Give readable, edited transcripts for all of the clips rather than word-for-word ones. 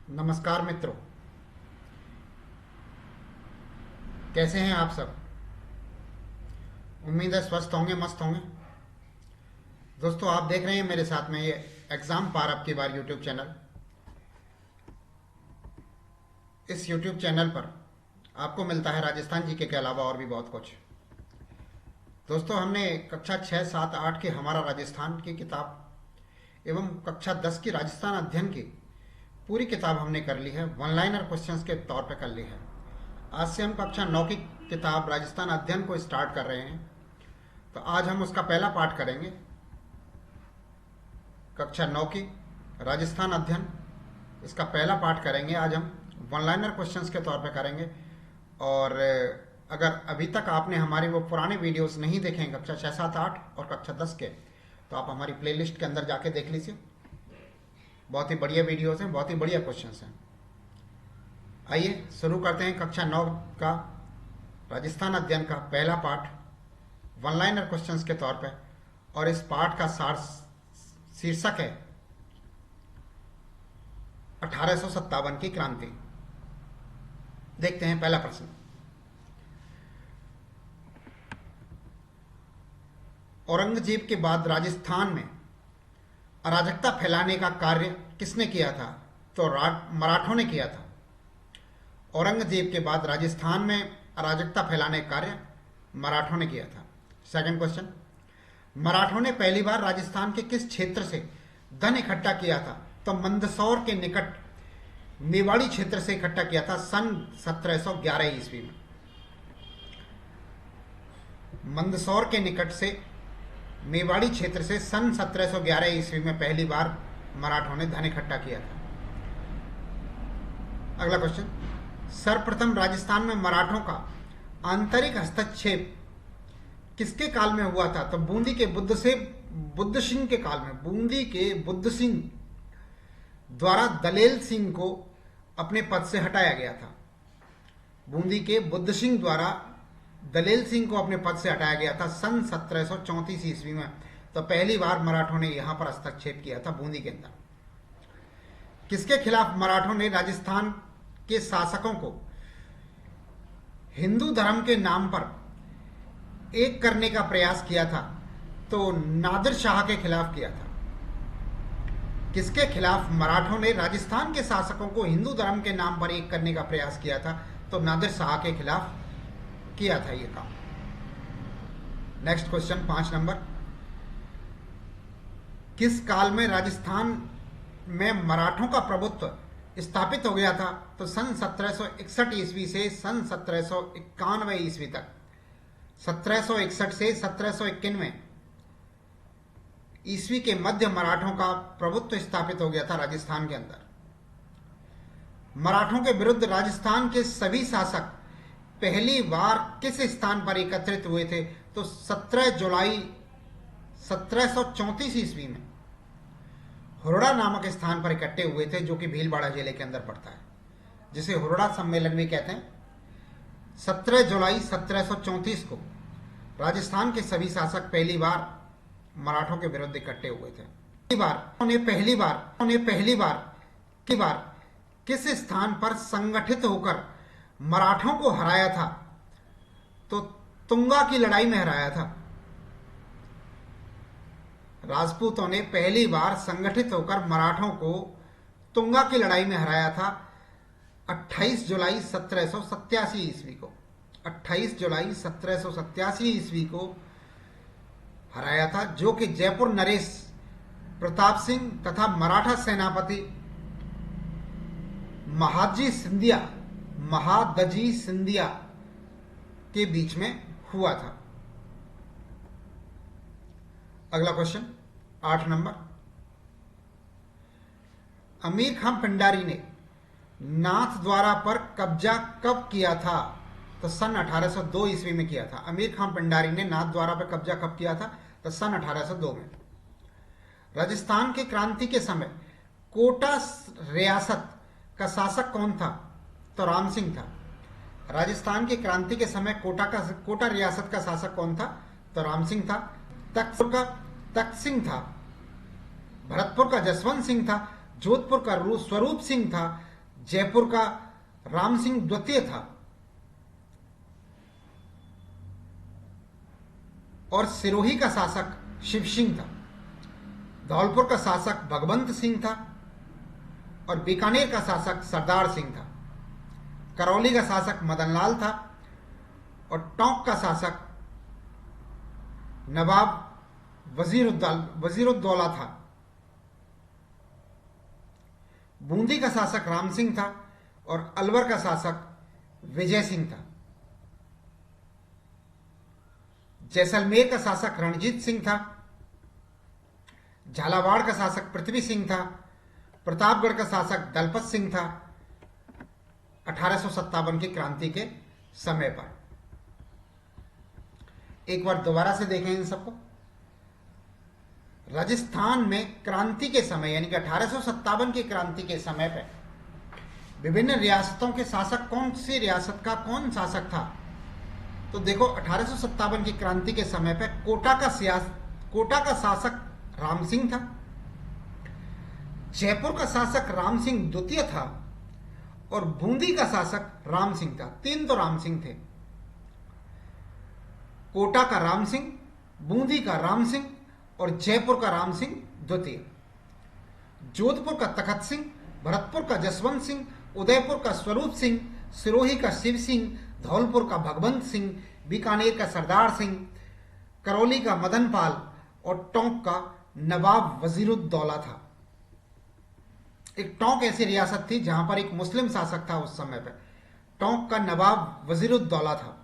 नमस्कार मित्रों, कैसे हैं आप सब। उम्मीद है स्वस्थ होंगे, मस्त होंगे। दोस्तों, आप देख रहे हैं मेरे साथ में ये एग्ज़ाम पार अब की बार यूट्यूब चैनल। इस यूट्यूब चैनल पर आपको मिलता है राजस्थान जीके के अलावा और भी बहुत कुछ। दोस्तों, हमने कक्षा 6, 7, 8 की हमारा राजस्थान की किताब एवं कक्षा 10 की राजस्थान अध्ययन की पूरी किताब हमने कर ली है, वन लाइनर क्वेश्चंस के तौर पे कर ली है। आज से हम कक्षा 9 की किताब राजस्थान अध्ययन को स्टार्ट कर रहे हैं। तो आज हम उसका पहला पार्ट करेंगे, कक्षा 9 की राजस्थान अध्ययन। इसका पहला पार्ट करेंगे आज हम, वन लाइनर क्वेश्चंस के तौर पे करेंगे। और अगर अभी तक आपने हमारे वो पुराने वीडियोस नहीं देखे हैं कक्षा 6, 7, 8 और कक्षा 10 के, तो आप हमारी प्लेलिस्ट के अंदर जाके देख लीजिए। बहुत ही बढ़िया वीडियोस हैं, बहुत ही बढ़िया क्वेश्चंस हैं। आइए शुरू करते हैं कक्षा 9 का राजस्थान अध्ययन का पहला पार्ट वन लाइनर क्वेश्चंस के तौर पे। और इस पार्ट का सार शीर्षक है 1857 की क्रांति। देखते हैं पहला प्रश्न। औरंगजेब के बाद राजस्थान में अराजकता फैलाने का कार्य किसने किया था? तो मराठों ने किया था। औरंगजेब के बाद राजस्थान में अराजकता फैलाने का कार्य मराठों ने किया था। सेकंड क्वेश्चन, मराठों ने पहली बार राजस्थान के किस क्षेत्र से धन इकट्ठा किया था? तो मंदसौर के निकट मेवाड़ी क्षेत्र से इकट्ठा किया था सन 1711 ईस्वी में। मंदसौर के निकट से मेवाड़ी क्षेत्र से सन 1711 ईस्वी में पहली बार मराठों ने धन इकट्ठा किया था। अगला क्वेश्चन, सर्वप्रथम राजस्थान में मराठों का आंतरिक हस्तक्षेप किसके काल में हुआ था? तो बूंदी के बुद्ध सिंह के काल में। बूंदी के बुद्ध सिंह द्वारा दलेल सिंह को अपने पद से हटाया गया था। बूंदी के बुद्ध सिंह द्वारा दलेल सिंह को अपने पद से हटाया गया था सन 1734 ईस्वी में। तो पहली बार मराठों ने यहां पर हस्तक्षेप किया था बूंदी के अंदर। किसके खिलाफ मराठों ने राजस्थान के शासकों को हिंदू धर्म के नाम पर एक करने का प्रयास किया था? तो नादिर शाह के खिलाफ किया था। किसके खिलाफ मराठों ने राजस्थान के शासकों को हिंदू धर्म के नाम पर एक करने का प्रयास किया था? तो नादिर शाह के खिलाफ किया था यह काम। नेक्स्ट क्वेश्चन 5 नंबर, किस काल में राजस्थान में मराठों का प्रभुत्व स्थापित हो गया था? तो सन 1761 ईस्वी से सन 1791 ईस्वी तक। 1761 से 1791 ईस्वी के मध्य मराठों का प्रभुत्व स्थापित हो गया था राजस्थान के अंदर। मराठों के विरुद्ध राजस्थान के सभी शासक पहली बार किस स्थान पर एकत्रित हुए थे? तो 17 जुलाई 1734 ईस्वी में हुरड़ा नामक स्थान पर इकट्ठे हुए थे, जो कि भीलवाड़ा जिले के अंदर पड़ता है, जिसे हुरड़ा सम्मेलन भी कहते हैं। 17 जुलाई 1734 को राजस्थान के सभी शासक पहली बार मराठों के विरुद्ध इकट्ठे हुए थे। पहली बार किस स्थान पर संगठित होकर मराठों को हराया था? तो तुंगा की लड़ाई में हराया था। राजपूतों ने पहली बार संगठित होकर मराठों को तुंगा की लड़ाई में हराया था 28 जुलाई 1787 ईस्वी को। 28 जुलाई 1787 ईस्वी को हराया था, जो कि जयपुर नरेश प्रताप सिंह तथा मराठा सेनापति महादजी सिंधिया के बीच में हुआ था। अगला क्वेश्चन 8 नंबर, अमीर खान पिंडारी ने नाथ द्वारा पर कब्जा कब किया था? तो सन 1802 ईस्वी में किया था। अमीर खान पिंडारी ने नाथ द्वारा पर कब्जा कब किया था? तो सन 1802 में। राजस्थान की क्रांति के समय कोटा रियासत का शासक कौन था? तो राम सिंह था। राजस्थान की क्रांति के समय कोटा रियासत का शासक कौन था? तो राम सिंह था। तख्त सिंह था। भरतपुर का जसवंत सिंह था। जोधपुर का स्वरूप सिंह था। जयपुर का राम सिंह द्वितीय था और सिरोही का शासक शिव सिंह था। धौलपुर का शासक भगवंत सिंह था और बीकानेर का शासक सरदार सिंह था। करौली का शासक मदनलाल था और टोंक का शासक नवाब वजीरुद्दौला था। बूंदी का शासक राम सिंह था और अलवर का शासक विजय सिंह था। जैसलमेर का शासक रणजीत सिंह था। झालावाड़ का शासक पृथ्वी सिंह था। प्रतापगढ़ का शासक दलपत सिंह था 1857 की क्रांति के समय पर। एक बार दोबारा से देखें इन सबको। राजस्थान में क्रांति के समय यानी कि 1857 की क्रांति के समय पे विभिन्न रियासतों के शासक, कौन सी रियासत का कौन शासक था? तो देखो 1857 की क्रांति के समय पे कोटा का शासक राम सिंह था। जयपुर का शासक राम सिंह द्वितीय था और बूंदी का शासक राम सिंह था। 3 तो राम सिंह थे। कोटा का राम सिंह, बूंदी का राम सिंह और जयपुर का राम सिंह द्वितीय। जोधपुर का तखत सिंह, भरतपुर का जसवंत सिंह, उदयपुर का स्वरूप सिंह, सिरोही का शिव सिंह, धौलपुर का भगवंत सिंह, बीकानेर का सरदार सिंह, करौली का मदनपाल और टोंक का नवाब वजीरुद्दौला था। एक टोंक ऐसी रियासत थी जहां पर एक मुस्लिम शासक था उस समय पर। टोंक का नवाब वजीरुद्दौला था।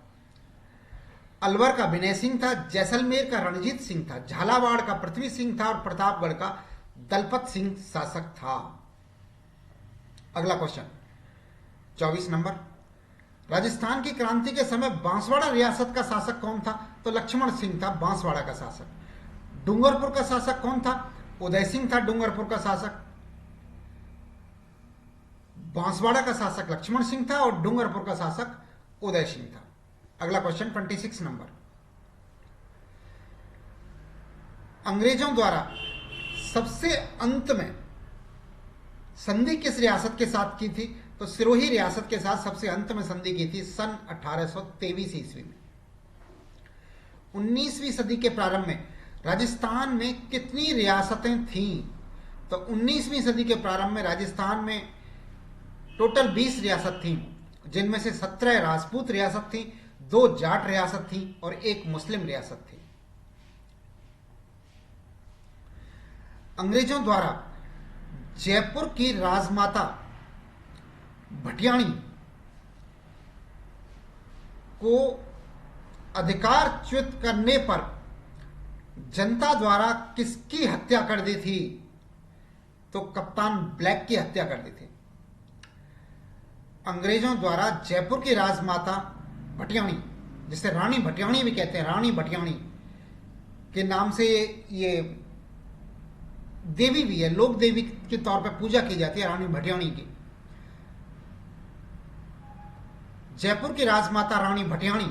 अलवर का विनय सिंह था। जैसलमेर का रणजीत सिंह था। झालावाड़ का पृथ्वी सिंह था और प्रतापगढ़ का दलपत सिंह शासक था। अगला क्वेश्चन 24 नंबर। राजस्थान की क्रांति के समय बांसवाड़ा रियासत का शासक कौन था? तो लक्ष्मण सिंह था बांसवाड़ा का शासक। डूंगरपुर का शासक कौन था? उदय सिंह था डूंगरपुर का शासक। बांसवाड़ा का शासक लक्ष्मण सिंह था और डूंगरपुर का शासक उदय सिंह था। अगला क्वेश्चन 26 नंबर। अंग्रेजों द्वारा सबसे अंत में संधि किस रियासत के साथ की थी? तो सिरोही रियासत के साथ सबसे अंत में संधि की थी सन 1823 ईस्वी में। 19वीं सदी के प्रारंभ में राजस्थान में कितनी रियासतें थीं? तो 19वीं सदी के प्रारंभ में राजस्थान में टोटल 20 रियासत थीं, जिनमें से 17 राजपूत रियासत थी, 2 जाट रियासत थी और 1 मुस्लिम रियासत थी। अंग्रेजों द्वारा जयपुर की राजमाता भटियाणी को अधिकारच्युत करने पर जनता द्वारा किसकी हत्या कर दी थी? तो कप्तान ब्लैक की हत्या कर दी थी। अंग्रेजों द्वारा जयपुर की राजमाता भटियाणी, जिसे रानी भटियाणी भी कहते हैं, रानी भटियाणी के नाम से ये देवी भी है, लोक देवी के तौर पर पूजा की जाती है रानी भटियाणी की। जयपुर की राजमाता रानी भटियाणी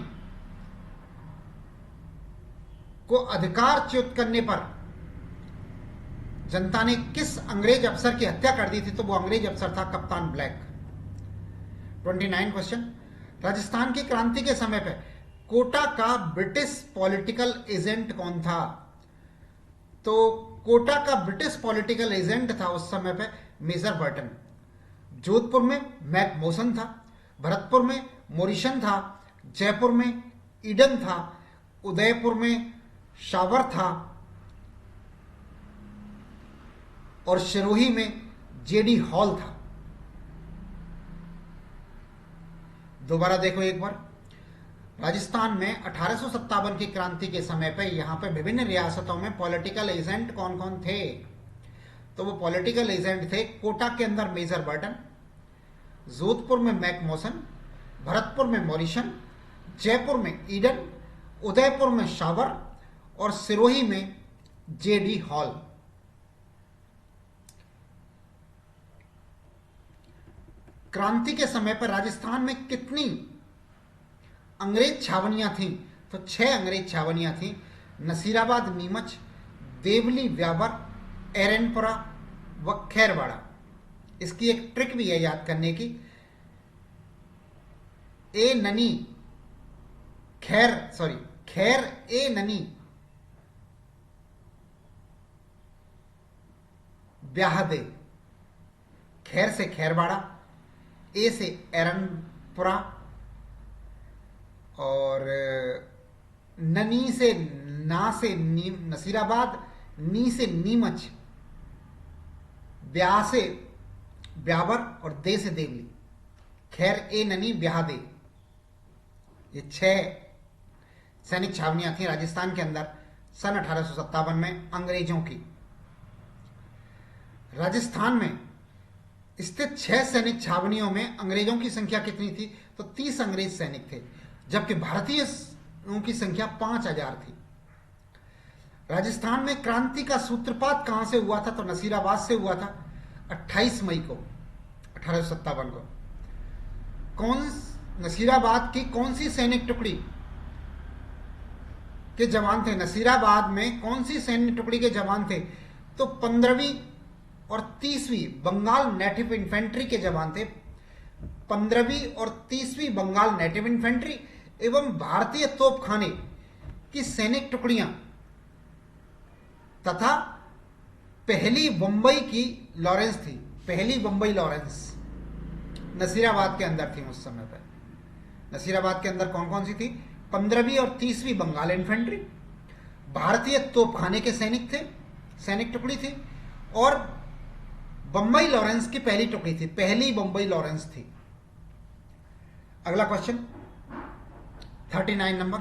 को अधिकारच्युत करने पर जनता ने किस अंग्रेज अफसर की हत्या कर दी थी? तो वो अंग्रेज अफसर था कप्तान ब्लैक। 29 क्वेश्चन। राजस्थान की क्रांति के समय पे कोटा का ब्रिटिश पॉलिटिकल एजेंट कौन था? तो कोटा का ब्रिटिश पॉलिटिकल एजेंट था उस समय पे मेजर बर्टन। जोधपुर में मैक मोसन था। भरतपुर में मोरिशन था। जयपुर में ईडन था। उदयपुर में शावर था और सिरोही में जेडी हॉल था। दोबारा देखो एक बार। राजस्थान में 1857 की क्रांति के समय पे यहां पे विभिन्न रियासतों में पॉलिटिकल एजेंट कौन कौन थे? तो वो पॉलिटिकल एजेंट थे कोटा के अंदर मेजर बर्टन, जोधपुर में मैक मोसन, भरतपुर में मोरिशन, जयपुर में ईडन, उदयपुर में शावर और सिरोही में जेडी हॉल। क्रांति के समय पर राजस्थान में कितनी अंग्रेज छावनियां थीं? तो 6 अंग्रेज छावनियां थीं। नसीराबाद, नीमच, देवली, व्यावर, एरनपुरा व खैरवाड़ा। इसकी एक ट्रिक भी है याद करने की। ए ननी खैर, सॉरी, खैर ए ननी ब्याह दे। खैर से खैरवाड़ा, ए से एरनपुरा, और ननी से ना से नसीराबाद, नी से नीमच, ब्याह से ब्यावर और दे से देवली। खैर ए ननी ब्याह दे। ये 6 सैनिक छावनियां थी राजस्थान के अंदर सन 1857 में अंग्रेजों की। राजस्थान में स्थित 6 सैनिक छावनियों में अंग्रेजों की संख्या कितनी थी? तो 30 अंग्रेज सैनिक थे, जबकि भारतीयों की संख्या 5000 थी। राजस्थान में क्रांति का सूत्रपात कहां से हुआ था? तो नसीराबाद से हुआ था 28 मई को 1857 को। नसीराबाद की कौन सी सैनिक टुकड़ी के जवान थे? नसीराबाद में कौन सी सैनिक टुकड़ी के जवान थे? तो 15वीं और 30वीं बंगाल नेटिव इन्फेंट्री के जवान थे। 15वीं और 30वीं बंगाल नेटिव इन्फेंट्री एवं भारतीय तोपखाने की सैनिक टुकड़ियां तथा पहली बंबई की लॉरेंस थी। पहली बंबई लॉरेंस नसीराबाद के अंदर थी उस समय पर। नसीराबाद के अंदर कौन कौन सी थी? 15वीं और 30वीं बंगाल इन्फेंट्री, भारतीय तोपखाने के सैनिक थे, सैनिक टुकड़ी थी, और बंबई लॉरेंस की पहली टुकड़ी थी, पहली बंबई लॉरेंस थी। अगला क्वेश्चन 39 नंबर।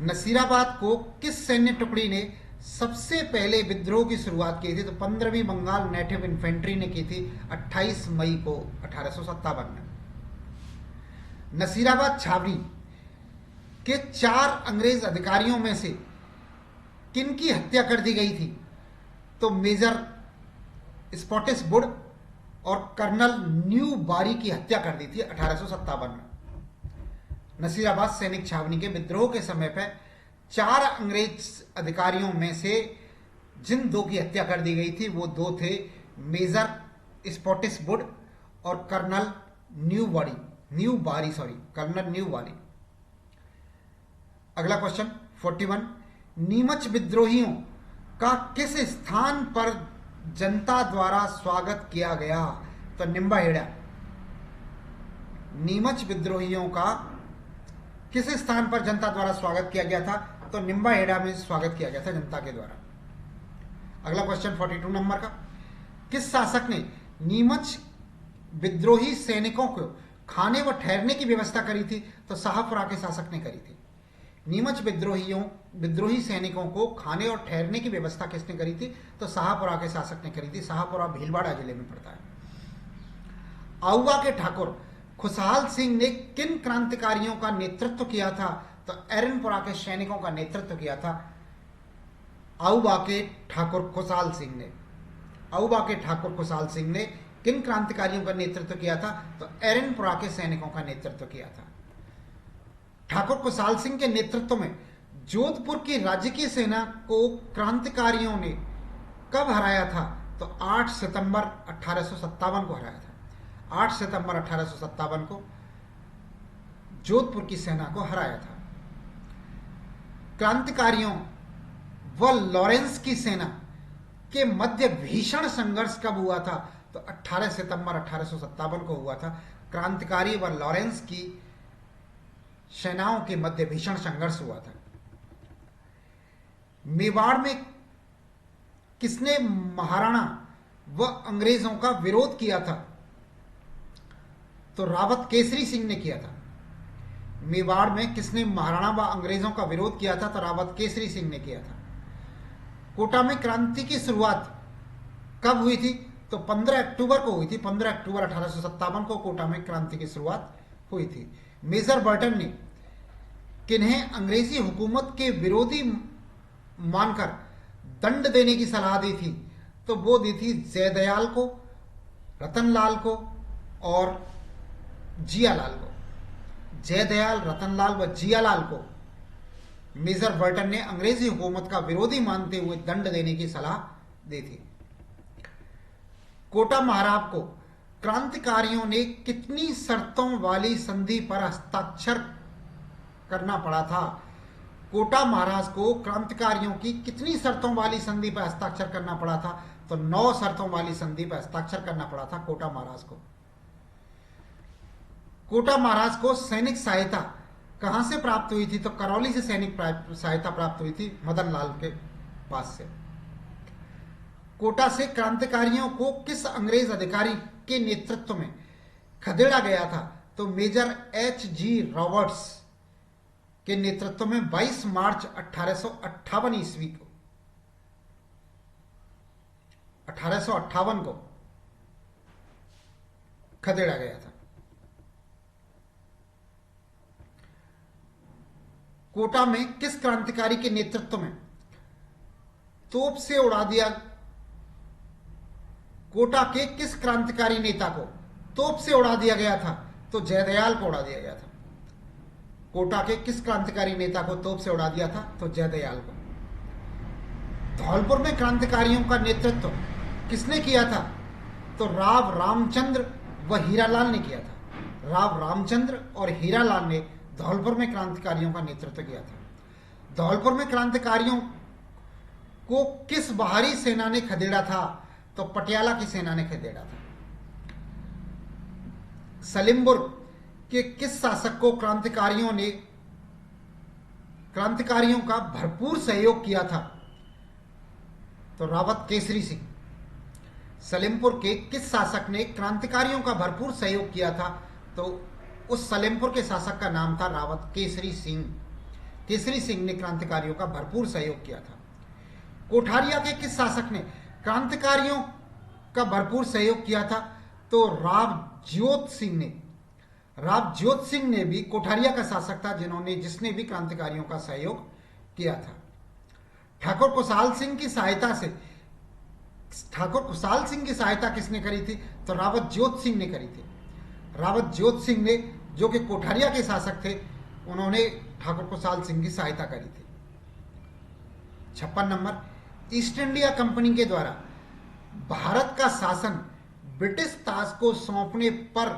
नसीराबाद को किस सैन्य टुकड़ी ने सबसे पहले विद्रोह की शुरुआत की थी? तो 15वीं बंगाल नेटिव इन्फेंट्री ने की थी 28 मई को 1857 में। नसीराबाद छावनी के 4 अंग्रेज अधिकारियों में से किन की हत्या कर दी गई थी? तो मेजर स्पॉटिस वुड और कर्नल न्यू बारी की हत्या कर दी थी 1857 में। नसीराबाद सैनिक छावनी के विद्रोह के समय पर 4 अंग्रेज अधिकारियों में से जिन 2 की हत्या कर दी गई थी वो 2 थे मेजर स्पॉटिस वुड और कर्नल कर्नल न्यू बारी। अगला क्वेश्चन 41। नीमच विद्रोहियों का किस स्थान पर जनता द्वारा स्वागत किया गया? तो निम्बाहेड़ा। नीमच विद्रोहियों का किस स्थान पर जनता द्वारा स्वागत किया गया था? तो निम्बाहेड़ा में स्वागत किया गया था जनता के द्वारा। अगला क्वेश्चन 42 नंबर का। किस शासक ने नीमच विद्रोही सैनिकों को खाने व ठहरने की व्यवस्था करी थी? तो शाहपुरा के शासक ने करी थी। नीमच विद्रोही सैनिकों को खाने और ठहरने की व्यवस्था किसने करी थी? तो शाहपुरा के शासक ने करी थी। शाहपुरा भीलवाड़ा जिले में पड़ता है। आउवा के ठाकुर खुशहाल सिंह ने किन क्रांतिकारियों का नेतृत्व किया था? तो एरनपुरा के सैनिकों का नेतृत्व किया था आउवा के ठाकुर खुशहाल सिंह ने। आउवा के ठाकुर खुशहाल सिंह ने किन क्रांतिकारियों का नेतृत्व किया था? तो एरनपुरा के सैनिकों का नेतृत्व किया था। ठाकुर खुशहाल सिंह के नेतृत्व में जोधपुर की राजकीय सेना को क्रांतिकारियों ने कब हराया था? तो 8 सितंबर 1857 को हराया था। 8 सितंबर 1857 को जोधपुर की सेना को हराया था। क्रांतिकारियों व लॉरेंस की सेना के मध्य भीषण संघर्ष कब हुआ था? तो 18 सितंबर 1857 को हुआ था। क्रांतिकारी व लॉरेंस की सेनाओं के मध्य भीषण संघर्ष हुआ था। मेवाड़ में किसने महाराणा व अंग्रेजों का विरोध किया था? तो रावत केसरी सिंह ने किया था। मेवाड़ में किसने महाराणा व अंग्रेजों का विरोध किया था? तो रावत केसरी सिंह ने किया था। कोटा में क्रांति की शुरुआत कब हुई थी? तो 15 अक्टूबर को हुई थी। 15 अक्टूबर 1857 को कोटा में क्रांति की शुरुआत हुई थी। मेजर बर्टन ने किन्हें अंग्रेजी हुकूमत के विरोधी मानकर दंड देने की सलाह दी थी? तो वो दी थी जयदयाल को, रतनलाल को और जियालाल को। जयदयाल, रतनलाल व जियालाल को मेजर बर्टन ने अंग्रेजी हुकूमत का विरोधी मानते हुए दंड देने की सलाह दी थी। कोटा महाराव को क्रांतिकारियों ने कितनी शर्तों वाली संधि पर हस्ताक्षर करना पड़ा था? कोटा महाराज को क्रांतिकारियों की कितनी शर्तों वाली संधि पर हस्ताक्षर करना पड़ा था? तो 9 शर्तों वाली संधि पर हस्ताक्षर करना पड़ा था कोटा महाराज को। कोटा महाराज को सैनिक सहायता कहां से प्राप्त हुई थी? तो करौली से सैनिक सहायता प्राप्त हुई थी, मदन लाल के पास से। कोटा से क्रांतिकारियों को किस अंग्रेज अधिकारी के नेतृत्व में खदेड़ा गया था? तो मेजर H.G. रॉबर्ट्स के नेतृत्व में 22 मार्च 1858 ईस्वी को 1858 को खदेड़ा गया था। कोटा में किस क्रांतिकारी के नेतृत्व में तोप से उड़ा दिया? कोटा के किस क्रांतिकारी नेता को तोप से उड़ा दिया गया था? तो जयदयाल को उड़ा दिया गया था। कोटा के किस क्रांतिकारी नेता को तोप से उड़ा दिया था? तो जयदयाल को। धौलपुर में क्रांतिकारियों का नेतृत्व किसने किया था? तो राव रामचंद्र व हीरालाल ने किया था। राव रामचंद्र और हीरालाल ने धौलपुर में क्रांतिकारियों का नेतृत्व किया था। धौलपुर में क्रांतिकारियों को किस बाहरी सेना ने खदेड़ा था? तो पटियाला की सेना ने खदेड़ा था। सलीमबुर्ग के किस शासक को क्रांतिकारियों का भरपूर सहयोग किया था? तो रावत केसरी सिंह। सलेमपुर के किस शासक ने क्रांतिकारियों का भरपूर सहयोग किया था? तो उस सलेमपुर के शासक का नाम था रावत केसरी सिंह। केसरी सिंह ने क्रांतिकारियों का भरपूर सहयोग किया था। कोठारिया के किस शासक ने क्रांतिकारियों का भरपूर सहयोग किया था? तो राव ज्योत सिंह ने। राव ज्योत सिंह ने भी कोठारिया का शासक था जिसने भी क्रांतिकारियों का सहयोग किया था। ठाकुर खुशहाल सिंह की सहायता किसने करी थी? तो रावत ज्योत सिंह ने करी थी। रावत ज्योत सिंह ने, जो कि कोठारिया के शासक थे, उन्होंने ठाकुर खुशहाल सिंह की सहायता करी थी। 56 नंबर, ईस्ट इंडिया कंपनी के द्वारा भारत का शासन ब्रिटिश ताज को सौंपने पर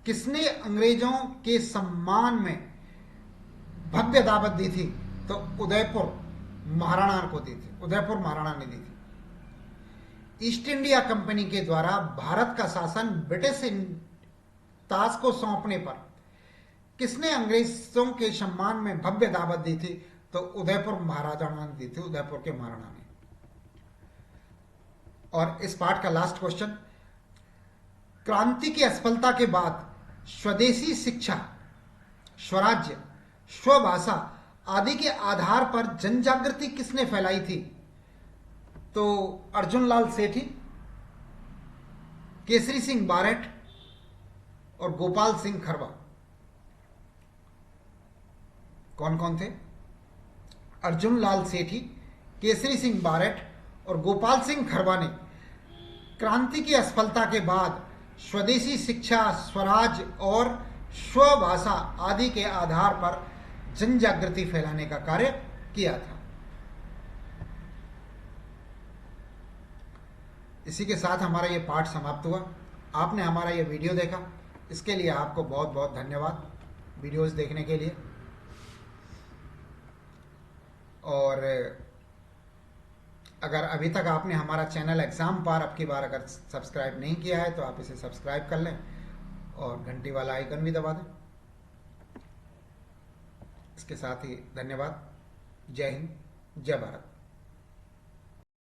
किसने अंग्रेजों के सम्मान में भव्य दावत दी थी? तो उदयपुर महाराणा ने दी थी। ईस्ट इंडिया कंपनी के द्वारा भारत का शासन ब्रिटिश ताज को सौंपने पर किसने अंग्रेजों के सम्मान में भव्य दावत दी थी? तो उदयपुर महाराजा ने दी थी, उदयपुर के महाराणा ने। और इस पार्ट का लास्ट क्वेश्चन, क्रांति की असफलता के बाद स्वदेशी शिक्षा, स्वराज्य, स्वभाषा आदि के आधार पर जनजागृति किसने फैलाई थी? तो अर्जुन लाल सेठी, केसरी सिंह बारेट और गोपाल सिंह खरवा। कौन कौन थे? अर्जुन लाल सेठी, केसरी सिंह बारेट और गोपाल सिंह खरवा ने क्रांति की असफलता के बाद स्वदेशी शिक्षा, स्वराज और स्वभाषा आदि के आधार पर जनजागृति फैलाने का कार्य किया था। इसी के साथ हमारा ये पाठ समाप्त हुआ। आपने हमारा ये वीडियो देखा, इसके लिए आपको बहुत बहुत धन्यवाद वीडियोस देखने के लिए। और अगर अभी तक आपने हमारा चैनल एग्जाम पार अब की बार अगर सब्सक्राइब नहीं किया है तो आप इसे सब्सक्राइब कर लें और घंटी वाला आइकन भी दबा दें। इसके साथ ही धन्यवाद। जय हिंद, जय भारत।